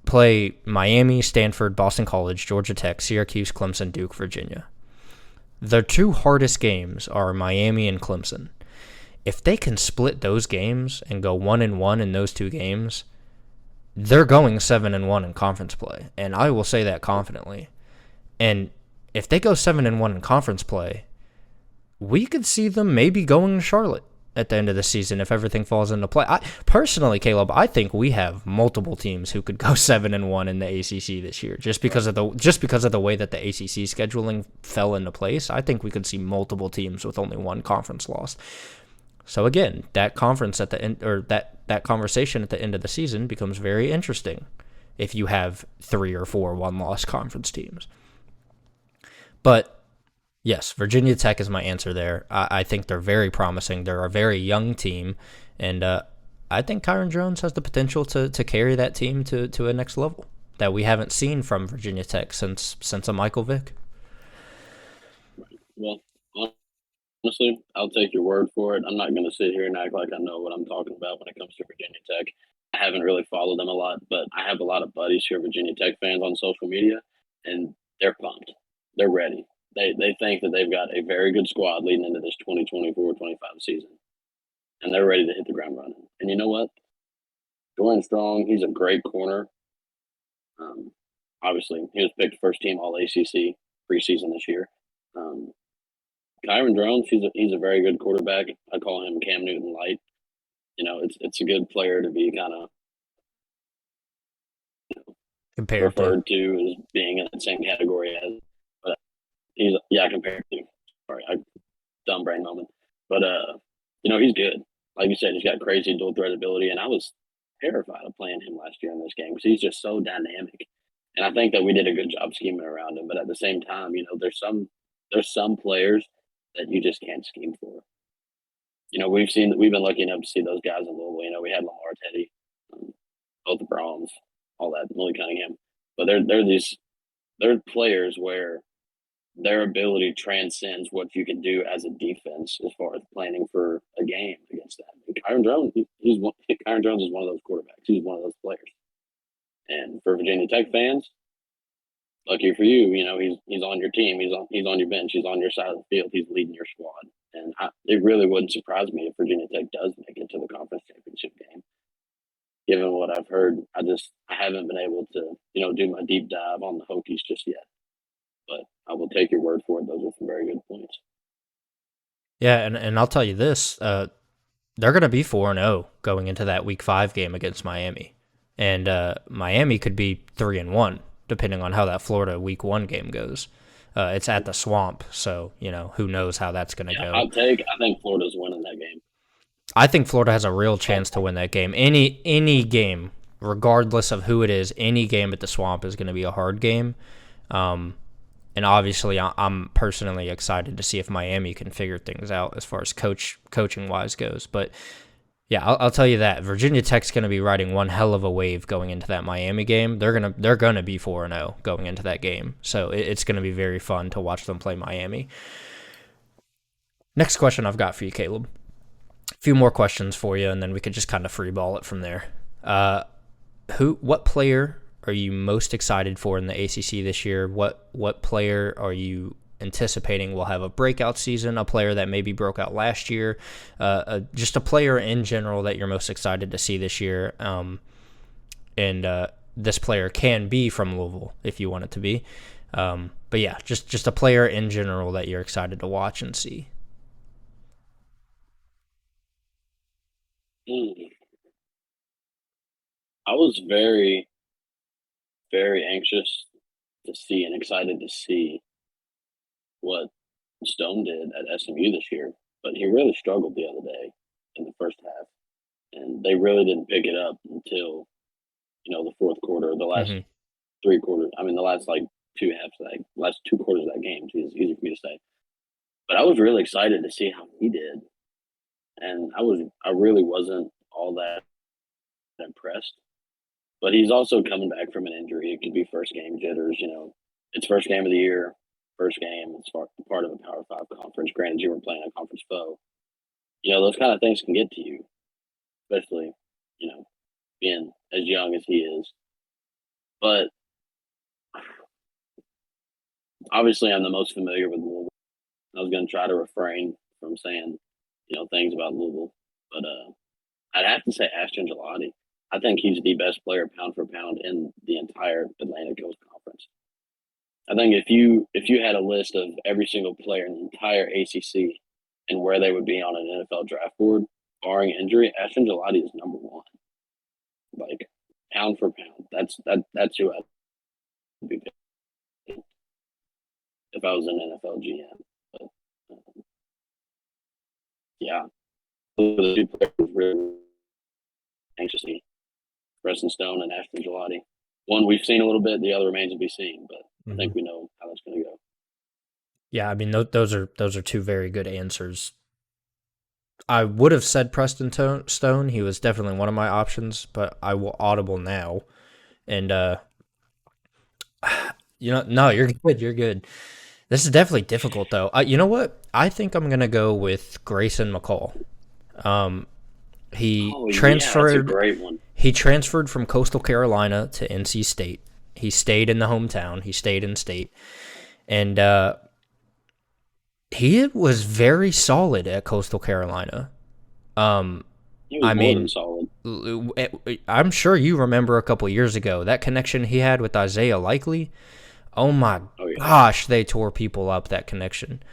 play Miami, Stanford, Boston College, Georgia Tech, Syracuse, Clemson, Duke, Virginia. Their 2 hardest games are Miami and Clemson. If they can split those games and go 1-1 in those 2 games, they're going 7-1 in conference play, and I will say that confidently. And if they go 7-1 in conference play, we could see them maybe going to Charlotte at the end of the season if everything falls into play. Personally, Caleb, I think we have multiple teams who could go 7-1 in the ACC this year, just because of the way that the ACC scheduling fell into place. I think we could see multiple teams with only one conference loss. So again, that conference at the end, or that conversation at the end of the season becomes very interesting if you have 3 or 4 one-loss conference teams. But yes, Virginia Tech is my answer there. I think they're very promising. They're a very young team, and I think Kyron Drones has the potential to carry that team to a next level that we haven't seen from Virginia Tech since a Michael Vick. Well, honestly, I'll take your word for it. I'm not going to sit here and act like I know what I'm talking about when it comes to Virginia Tech. I haven't really followed them a lot, but I have a lot of buddies who are Virginia Tech fans on social media, and they're pumped. They're ready. They think that they've got a very good squad leading into this 2024-25 season, and they're ready to hit the ground running. And you know what? Dorian Strong, he's a great corner. Obviously, he was picked first team All ACC preseason this year. Kyron Drones, he's a very good quarterback. I call him Cam Newton light. It's a good player to be kind of compared to. referred to as being in the same category as. But compared to. Sorry, dumb brain moment. But he's good. Like you said, he's got crazy dual threat ability, and I was terrified of playing him last year in this game because he's just so dynamic. And I think that we did a good job scheming around him. But at the same time, there's some players that you just can't scheme for. We've been lucky enough to see those guys in Louisville. We had Lamar Teddy, both the Browns, all that, Willie Cunningham. But they're players where their ability transcends what you can do as a defense as far as planning for a game against them. Kyron Jones, Kyron Jones is one of those quarterbacks. He's one of those players. And for Virginia Tech fans, lucky for you, he's on your team. He's on your bench. He's on your side of the field. He's leading your squad. And it really wouldn't surprise me if Virginia Tech does make it to the conference championship game. Given what I've heard, I haven't been able to, do my deep dive on the Hokies just yet. But I will take your word for it. Those are some very good points. Yeah, and I'll tell you this, they're going to be 4-0 going into that Week 5 game against Miami. And Miami could be 3-1, depending on how that Florida Week 1 game goes. It's at the Swamp, so, who knows how that's going to go. I think Florida's winning that game. I think Florida has a real chance to win that game. Any game, regardless of who it is, any game at the Swamp is going to be a hard game. And obviously, I'm personally excited to see if Miami can figure things out as far as coaching-wise goes. But, yeah, I'll tell you that. Virginia Tech's going to be riding one hell of a wave going into that Miami game. They're gonna be 4-0 going into that game. So it's going to be very fun to watch them play Miami. Next question I've got for you, Caleb. A few more questions for you, and then we could just kind of free ball it from there. What player are you most excited for in the ACC this year? What player are you anticipating will have a breakout season? A player that maybe broke out last year? Just a player in general that you're most excited to see this year. And this player can be from Louisville if you want it to be. But yeah, just a player in general that you're excited to watch and see. I was very, very anxious to see and excited to see what Stone did at SMU this year, but he really struggled the other day in the first half, and they really didn't pick it up until the fourth quarter, the last 3 quarters. I mean, the last last 2 quarters of that game. It's easy for me to say, but I was really excited to see how he did, and I really wasn't all that impressed. But he's also coming back from an injury. It could be first game jitters. It's first game of the year, first game. It's part of a Power 5 conference. Granted, you were playing a conference foe. Those kind of things can get to you, especially, being as young as he is. But obviously, I'm the most familiar with Louisville. I was going to try to refrain from saying, things about Louisville. But I'd have to say Ashton Gelati. I think he's the best player pound for pound in the entire Atlantic Coast Conference. I think if you had a list of every single player in the entire ACC and where they would be on an NFL draft board, barring injury, Ashton Gelati is number 1. Like pound for pound, that's who I'd be picking if I was an NFL GM. But yeah, the 2 players really anxiously. Preston Stone and Ashton Gelati. One we've seen a little bit, the other remains to be seen, but I think we know how that's going to go. Yeah, I mean those are 2 very good answers. I would have said Preston Stone. He was definitely one of my options, but I will audible now. And no, you're good. You're good. This is definitely difficult though. You know what? I think I'm gonna go with Grayson McCall. He transferred. Yeah, that's a great one. He transferred from Coastal Carolina to NC State. He stayed in the hometown. He stayed in state. And he was very solid at Coastal Carolina. He was more than solid. I'm sure you remember a couple years ago, that connection he had with Isaiah Likely. Oh my Oh yeah. gosh, they tore people up, that connection.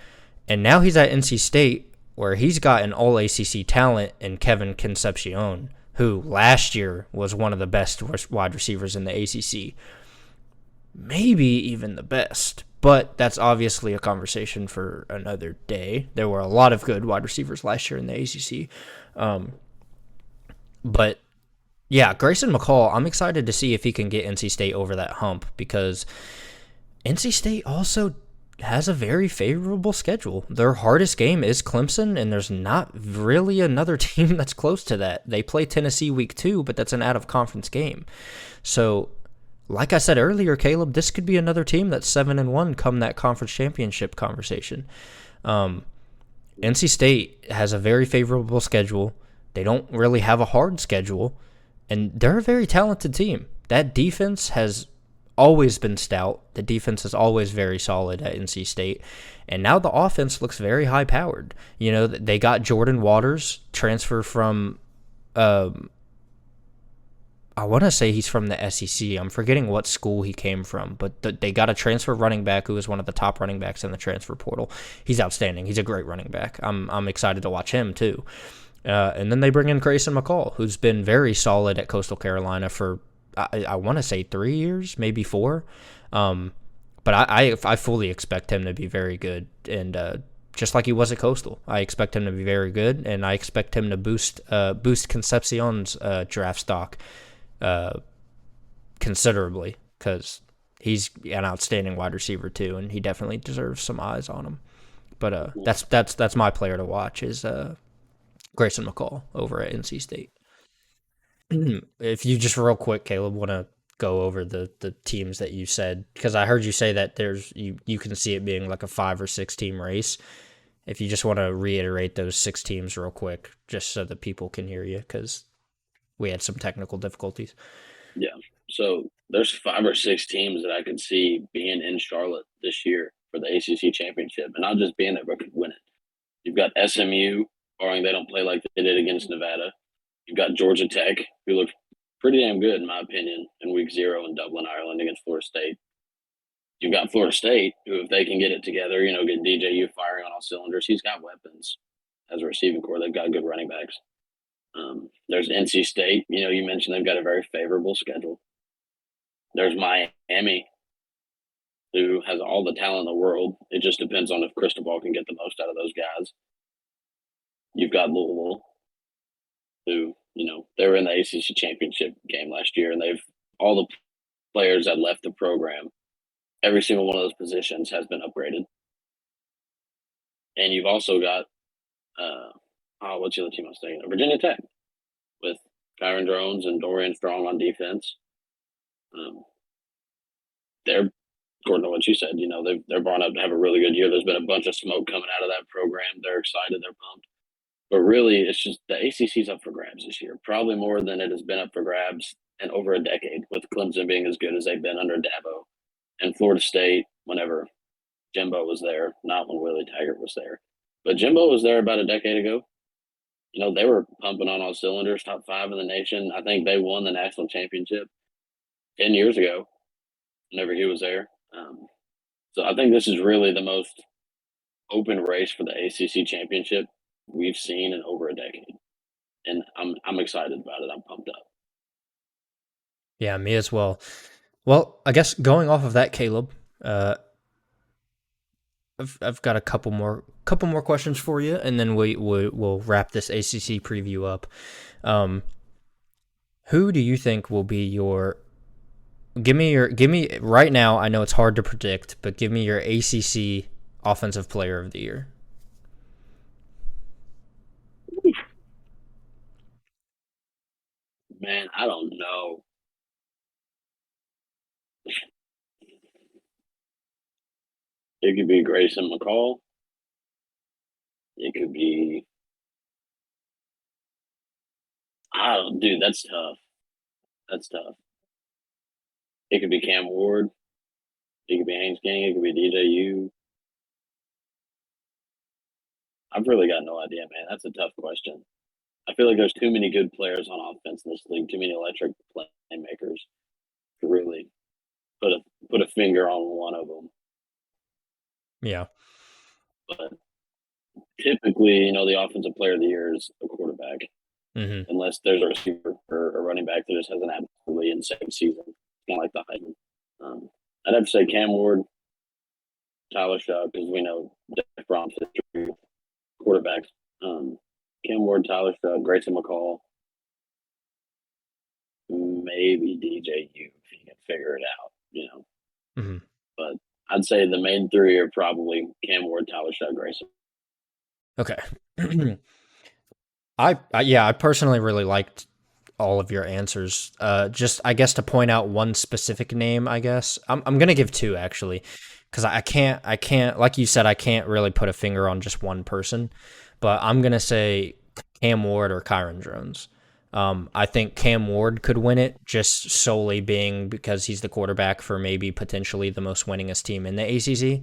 And now he's at NC State, where he's got an all ACC talent in Kevin Concepcion, who last year was one of the best wide receivers in the ACC. Maybe even the best. But that's obviously a conversation for another day. There were a lot of good wide receivers last year in the ACC. But yeah, Grayson McCall, I'm excited to see if he can get NC State over that hump, because NC State also has a very favorable schedule. Their hardest game is Clemson, and there's not really another team that's close to that. They play Tennessee week 2, but that's an out-of-conference game. So, like I said earlier, Caleb, this could be another team that's 7-1 come that conference championship conversation. NC State has a very favorable schedule. They don't really have a hard schedule, and they're a very talented team. That defense has always been stout. The defense is always very solid at NC State. And now the offense looks very high powered. You know, they got Jordan Waters, transfer from, I want to say he's from the SEC. I'm forgetting what school he came from, but they got a transfer running back who is one of the top running backs in the transfer portal. He's outstanding. He's a great running back. I'm excited to watch him too. And then they bring in Grayson McCall, who's been very solid at Coastal Carolina for, I want to say 3 years, maybe 4. But I fully expect him to be very good. And just like he was at Coastal, I expect him to be very good. And I expect him to boost Concepcion's draft stock considerably, because he's an outstanding wide receiver too, and he definitely deserves some eyes on him. But that's my player to watch is Grayson McCall over at NC State. If you just real quick, Caleb, want to go over the teams that you said, because I heard you say that you can see it being like a 5 or 6 team race. If you just want to reiterate those 6 teams real quick, just so that people can hear you, because we had some technical difficulties. Yeah. So there's 5 or 6 teams that I could see being in Charlotte this year for the ACC Championship, and not just being there, but could win it. You've got SMU, barring they don't play like they did against Nevada. You've got Georgia Tech, who looked pretty damn good, in my opinion, in week 0 in Dublin, Ireland against Florida State. You've got Florida State, who, if they can get it together, get DJU firing on all cylinders, he's got weapons as a receiving core. They've got good running backs. There's NC State. You mentioned they've got a very favorable schedule. There's Miami, who has all the talent in the world. It just depends on if Cristobal can get the most out of those guys. You've got Louisville, who, they were in the ACC Championship game last year, and all the players that left the program, every single one of those positions has been upgraded. And you've also got, what's the other team I was thinking of? Virginia Tech, with Kyron Drones and Dorian Strong on defense. They're, according to what you said, they're brought up to have a really good year. There's been a bunch of smoke coming out of that program. They're excited. They're pumped. But really, it's just the ACC's up for grabs this year, probably more than it has been up for grabs in over a decade, with Clemson being as good as they've been under Dabo, and Florida State whenever Jimbo was there, not when Willie Taggart was there. But Jimbo was there about a decade ago. They were pumping on all cylinders, top 5 in the nation. I think they won the national championship 10 years ago whenever he was there. So I think this is really the most open race for the ACC championship we've seen in over a decade, and I'm excited about it. I'm pumped up. Yeah, me as well. Well, I guess going off of that, Caleb, I've got a couple more questions for you, and then we'll wrap this ACC preview up. Who do you think will be your? Give me right now. I know it's hard to predict, but give me your ACC Offensive Player of the Year. Man, I don't know. It could be Grayson McCall. It could be. Dude, that's tough. That's tough. It could be Cam Ward. It could be Haynes King. It could be DJU. I've really got no idea, man. That's a tough question. I feel like there's too many good players on offense in this league, too many electric playmakers to really put put a finger on one of them. Yeah. But typically, the offensive player of the year is a quarterback, Hmm. unless there's a receiver or a running back that just has an absolutely insane season, kind of like the Heisman. I'd have to say Cam Ward, Tyler Shuck, because we know Jeff Brom's history with quarterbacks. Cam Ward, Tyler Shuck, Grayson McCall, maybe DJ U if he can figure it out. Hmm. But I'd say the main three are probably Cam Ward, Tyler Shuck, Grayson. Okay. I personally really liked all of your answers. Just I guess to point out one specific name, I guess I'm gonna give two actually, because I can't like you said I can't really put a finger on just one person, but I'm gonna say Cam Ward or Kyron Jones. I think Cam Ward could win it just solely being because he's the quarterback for maybe potentially the most winningest team in the ACC.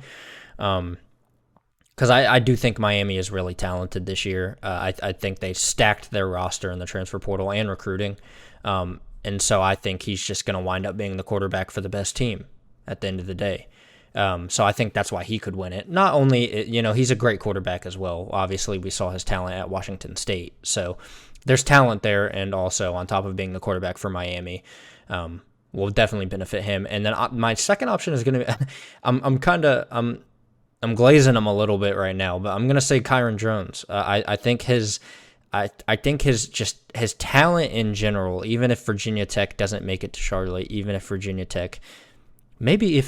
Because I do think Miami is really talented this year. I think they stacked their roster in the transfer portal and recruiting. And so I think he's just going to wind up being the quarterback for the best team at the end of the day. So I think that's why he could win it. Not only, he's a great quarterback as well. Obviously, we saw his talent at Washington State. So there's talent there. And also, on top of being the quarterback for Miami, will definitely benefit him. And then my second option is going to be I'm glazing him a little bit right now, but I'm gonna say Kyron Jones. I think his his talent in general, even if Virginia Tech doesn't make it to Charlotte, even if Virginia Tech, maybe if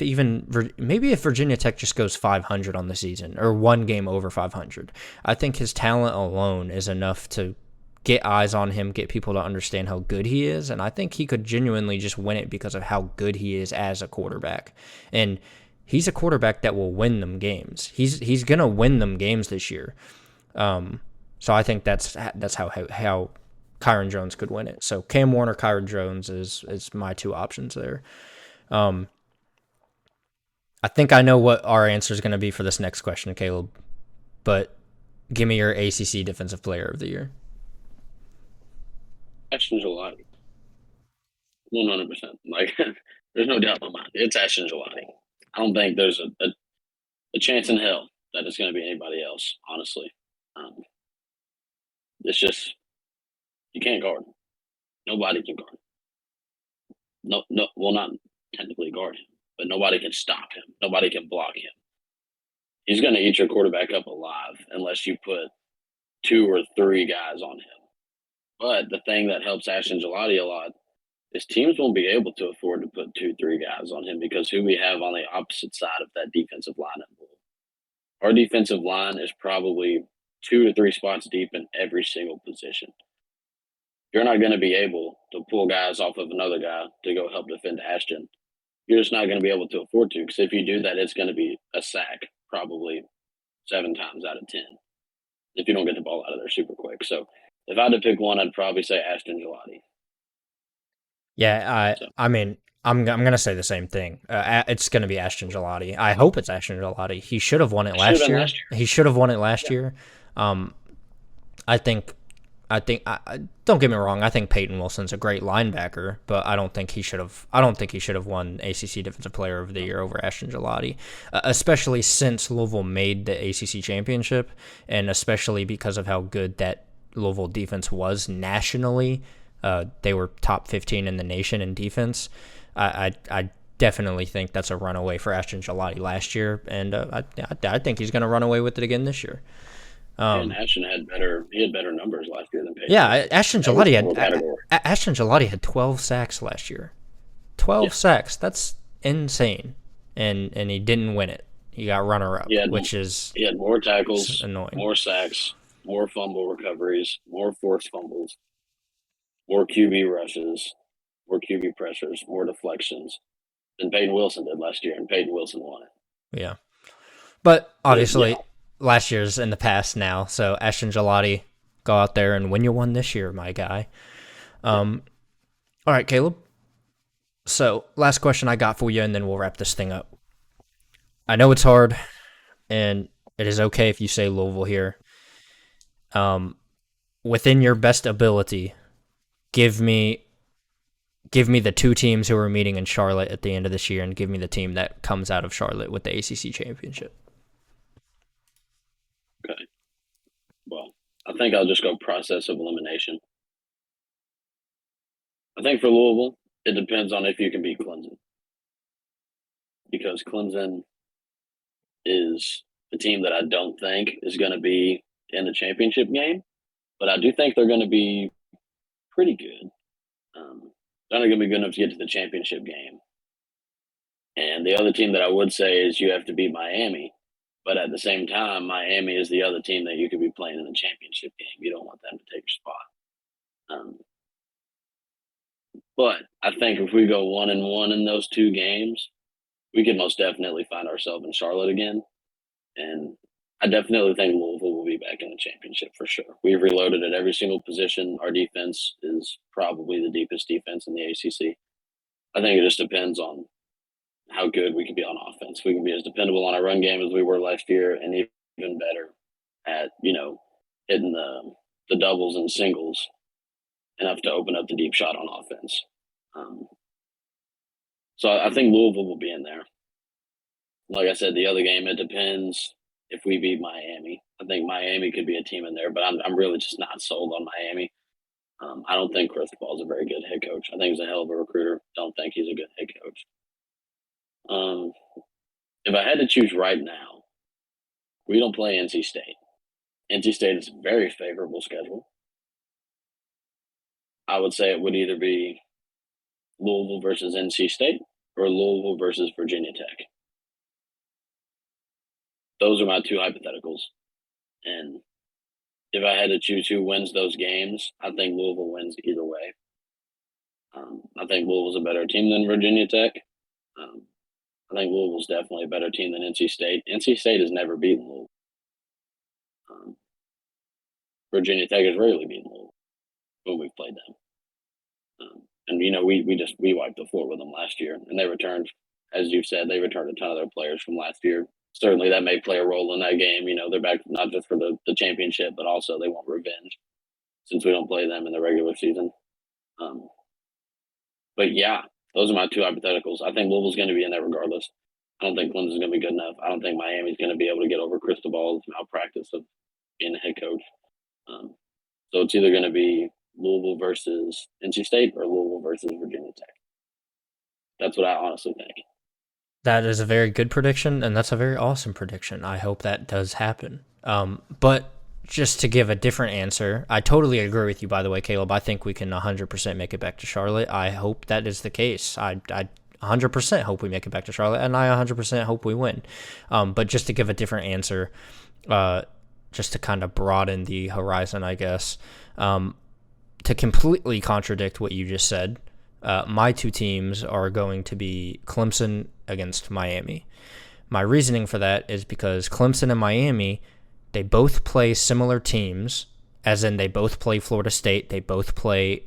Virginia Tech just goes 500 on the season or one game over 500, I think his talent alone is enough to get eyes on him, get people to understand how good he is, and I think he could genuinely just win it because of how good he is as a quarterback. And he's a quarterback that will win them games. He's gonna win them games this year. So I think that's how Kyron Jones could win it. So Cam Warner, Kyron Jones is my two options there. I think I know what our answer is going to be for this next question, Caleb. But give me your ACC Defensive Player of the Year. Ashton Gelati. 100%. Like, there's no doubt in my mind. It's Ashton Gelati. I don't think there's a chance in hell that it's going to be anybody else, honestly. It's just, you can't guard him. Nobody can guard him. No, well, not technically guard him, but nobody can stop him. Nobody can block him. He's going to eat your quarterback up alive unless you put 2 or 3 guys on him. But the thing that helps Ashton Gelati a lot is teams won't be able to afford to put 2, 3 guys on him because who we have on the opposite side of that defensive line. Our defensive line is probably 2 to 3 spots deep in every single position. You're not going to be able to pull guys off of another guy to go help defend Ashton. You're just not going to be able to afford to, because if you do that, it's going to be a sack probably 7 times out of 10 if you don't get the ball out of there super quick. So if I had to pick one, I'd probably say Ashton Gelati. Yeah, I mean, I'm gonna say the same thing. It's gonna be Ashton Gelati. I hope it's Ashton Gelati. He should have won it last year. He should have won it last year. I think. Don't get me wrong. I think Peyton Wilson's a great linebacker, but I don't think he should have. I don't think he should have won ACC Defensive Player of the Year over Ashton Gelati, especially since Louisville made the ACC Championship, and especially because of how good that Louisville defense was nationally. They were top 15 in the nation in defense. I definitely think that's a runaway for Ashton Gelati last year, and I think he's going to run away with it again this year. And Ashton had better numbers last year than Peyton. Yeah, Ashton Gelati had 12 sacks last year. 12 sacks. That's insane. And he didn't win it. He got runner up, he had more tackles, annoying. More sacks, more fumble recoveries, more forced fumbles, more QB rushes, more QB pressures, more deflections than Peyton Wilson did last year, and Peyton Wilson won it. Yeah. But obviously, last year's in the past now, so Ashton Gelati, go out there and win your one this year, my guy. All right, Caleb. So, last question I got for you, and then we'll wrap this thing up. I know it's hard, and it is okay if you say Louisville here. Within your best ability, give me give me the two teams who are meeting in Charlotte at the end of this year, and give me the team that comes out of Charlotte with the ACC championship. Okay. Well, I think I'll just go process of elimination. I think for Louisville, it depends on if you can beat Clemson. Because Clemson is a team that I don't think is going to be in the championship game, but I do think they're going to be pretty good. They're not going to be good enough to get to the championship game. And the other team that I would say is you have to beat Miami, but at the same time, Miami is the other team that you could be playing in the championship game. You don't want them to take your spot. But I think if we go 1-1 in those two games, we could most definitely find ourselves in Charlotte again. And I definitely think Louisville will be back in the championship for sure. We've reloaded at every single position. Our defense is probably the deepest defense in the ACC. I think it just depends on how good we can be on offense. We can be as dependable on our run game as we were last year, and even better at, hitting the doubles and singles enough to open up the deep shot on offense. So I think Louisville will be in there. Like I said, the other game, it depends if we beat Miami. I think Miami could be a team in there, but I'm really just not sold on Miami. I don't think Cristobal is a very good head coach. I think he's a hell of a recruiter. Don't think he's a good head coach. If I had to choose right now, we don't play NC State. NC State is a very favorable schedule. I would say it would either be Louisville versus NC State or Louisville versus Virginia Tech. Those are my two hypotheticals. And if I had to choose who wins those games, I think Louisville wins either way. I think Louisville's a better team than Virginia Tech. I think Louisville's definitely a better team than NC State. NC State has never beaten Louisville. Virginia Tech has rarely beaten Louisville when we've played them. And we wiped the floor with them last year, and they returned, as you said, they returned a ton of their players from last year. Certainly that may play a role in that game. They're back not just for the championship, but also they want revenge since we don't play them in the regular season. But yeah, those are my two hypotheticals. I think Louisville's going to be in there regardless. I don't think Clemson's going to be good enough. I don't think Miami's going to be able to get over Cristobal's malpractice of being a head coach. So it's either going to be Louisville versus NC State or Louisville versus Virginia Tech. That's what I honestly think. That is a very good prediction, and that's a very awesome prediction. I hope that does happen. But just to give a different answer, I totally agree with you, by the way, Caleb. I think we can 100% make it back to Charlotte. I hope that is the case. I 100% hope we make it back to Charlotte, and I 100% hope we win. But just to give a different answer, just to kind of broaden the horizon, I guess, to completely contradict what you just said, my two teams are going to be Clemson against Miami. My reasoning for that is because Clemson and Miami, they both play similar teams, as in they both play Florida State, they both play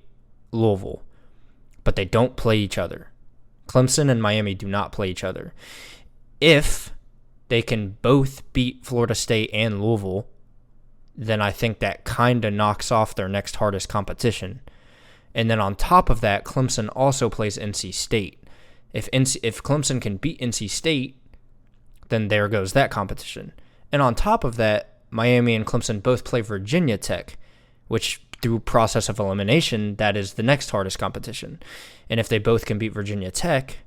Louisville, but they don't play each other. Clemson and Miami do not play each other. If they can both beat Florida State and Louisville, then I think that kind of knocks off their next hardest competition. And then on top of that, Clemson also plays NC State. If Clemson can beat NC State, then there goes that competition. And on top of that, Miami and Clemson both play Virginia Tech, which through process of elimination, that is the next hardest competition. And if they both can beat Virginia Tech,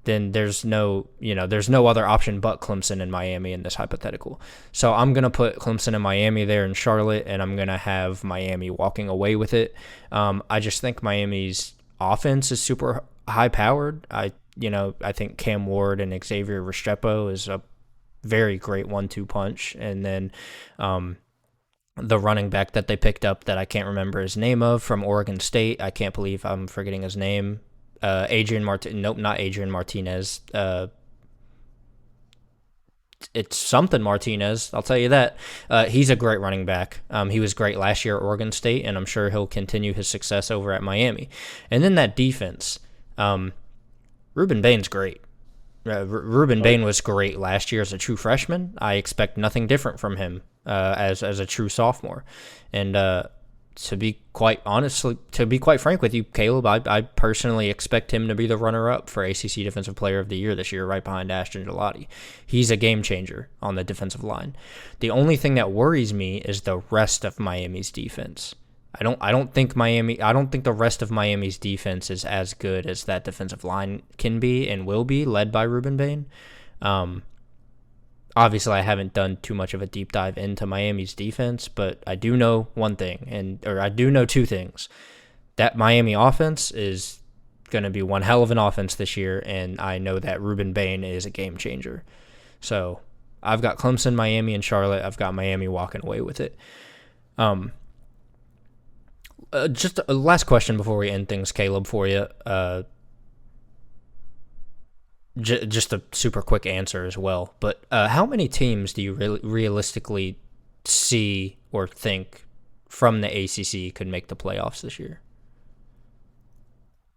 then there's no other option but Clemson and Miami in this hypothetical. So I'm going to put Clemson and Miami there in Charlotte, and I'm going to have Miami walking away with it. I just think Miami's offense is super high-powered. I think Cam Ward and Xavier Restrepo is a very great 1-2 punch. And then the running back that they picked up that I can't remember his name of from Oregon State, I can't believe I'm forgetting his name. Not Adrian Martinez. It's something Martinez, I'll tell you that. He's a great running back. He was great last year at Oregon State, and I'm sure he'll continue his success over at Miami. And then that defense, Ruben Bain's great. Ruben Bain was great last year as a true freshman. I expect nothing different from him as a true sophomore. And to be quite frank with you, Caleb, I personally expect him to be the runner-up for ACC Defensive Player of the Year this year, right behind Ashton Gelati. He's a game changer on the defensive line. The only thing that worries me is the rest of Miami's defense. I don't think the rest of Miami's defense is as good as that defensive line can be and will be, led by Ruben Bain. Obviously, I haven't done too much of a deep dive into Miami's defense, but I do know one thing, I do know two things. That Miami offense is going to be one hell of an offense this year, and I know that Ruben Bain is a game changer. So I've got Clemson, Miami, and Charlotte. I've got Miami walking away with it. Just a last question before we end things, Caleb, for you. Just a super quick answer as well. But how many teams do you realistically see or think from the ACC could make the playoffs this year?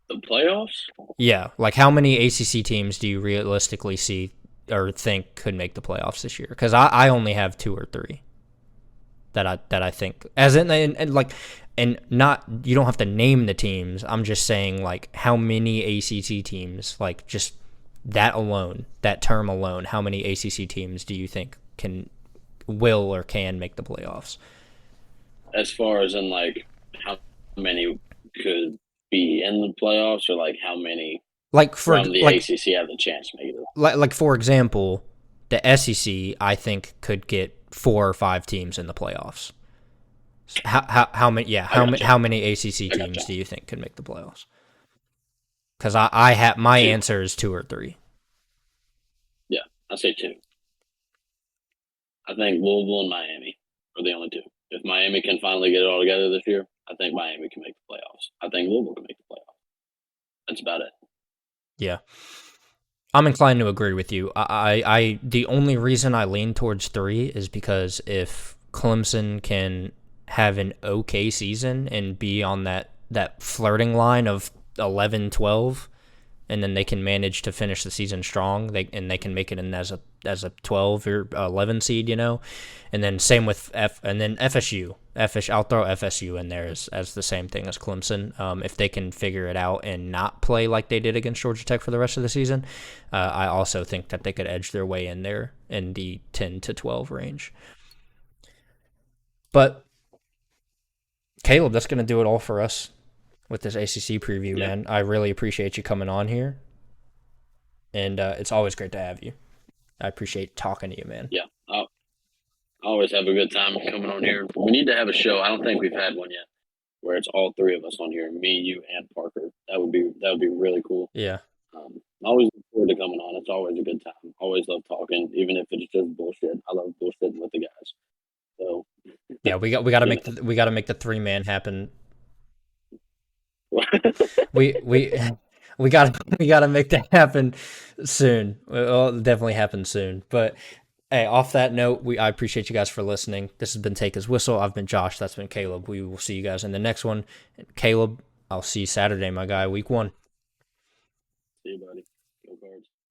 The playoffs? Yeah, like how many ACC teams do you realistically see or think could make the playoffs this year? Because I only have 2 or 3 that I think, as in and not, you don't have to name the teams. I'm just saying, like, how many ACC teams, like, just that alone, that term alone, how many ACC teams do you think will or can make the playoffs? As far as in, like, how many could be in the playoffs, or like how many from the ACC have the chance to make it? Like for example, the SEC, I think, could get 4 or 5 teams in the playoffs. How many? Yeah, how many ACC teams do you think could make the playoffs? Because I have my 2. Answer is 2 or 3. Yeah, I say 2. I think Louisville and Miami are the only 2. If Miami can finally get it all together this year, I think Miami can make the playoffs. I think Louisville can make the playoffs. That's about it. Yeah. I'm inclined to agree with you. I the only reason I lean towards 3 is because if Clemson can have an okay season and be on that flirting line of 11-12, and then they can manage to finish the season strong, they can make it in as a 12 or 11 seed, and then same with FSU. I'll throw FSU in there as the same thing as Clemson. If they can figure it out and not play like they did against Georgia Tech for the rest of the season, I also think that they could edge their way in there in the 10-12 range. But Caleb, that's going to do it all for us with this ACC preview, man. I really appreciate you coming on here, and it's always great to have you. I appreciate talking to you, man. Yeah, I always have a good time coming on here. We need to have a show. I don't think we've had one yet, where it's all 3 of us on here, me, you, and Parker. That would be really cool. Yeah. I always look forward to coming on. It's always a good time. Always love talking, even if it's just bullshit. I love bullshitting with the guys. So yeah, we got to make the 3-man happen. we got to make that happen soon. It'll definitely happen soon. But hey, off that note, I appreciate you guys for listening. This has been Take His Whistle. I've been Josh. That's been Caleb. We will see you guys in the next one. Caleb, I'll see you Saturday, my guy. Week 1. See you, buddy.